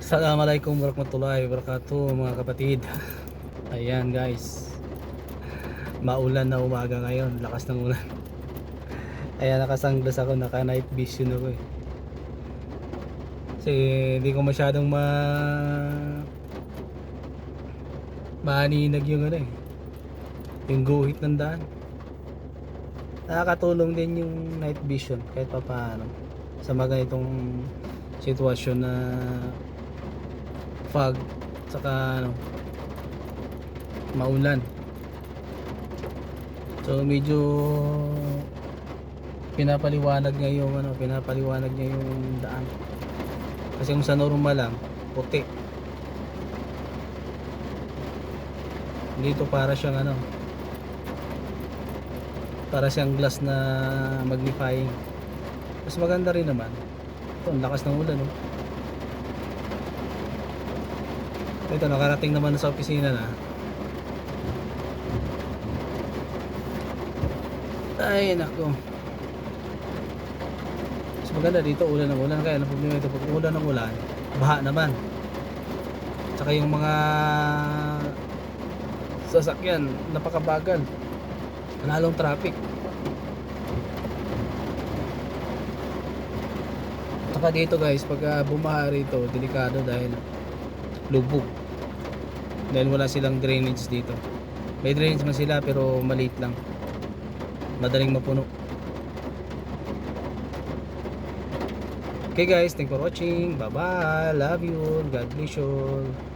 Assalamualaikum warahmatullahi wabarakatuh mga kapatid. Ayan guys, maulan na umaga ngayon, lakas ng ulan. Ayan, nakasanglas ako, naka night vision ako eh. Kasi hindi ko masyadong maaninag yung ano eh, yung guhit ng daan. Nakakatulong din yung night vision kahit pa paano sa mga ganitong sitwasyon na fog saka maulan. So medyo pinapaliwanag niya yung daan. Kasi kung sa normal lang puti, dito para siyang para siyang glass na magnifying. Mas maganda rin naman. Ito, ang lakas ng ulan oh. Ito, nakarating naman sa opisina na. Ay nako, mas maganda dito ulan ng ulan. Kaya ang problema ito, pag ulan ng ulan, baha naman. Tsaka yung mga sasakyan napakabagal, lalong traffic. Tsaka dito guys, pag bumaha rito, delikado dahil lubog, dahil wala silang drainage dito. May drainage man sila pero maliit lang, madaling mapuno. Okay guys, thanks for watching. Bye bye, love you, God bless you.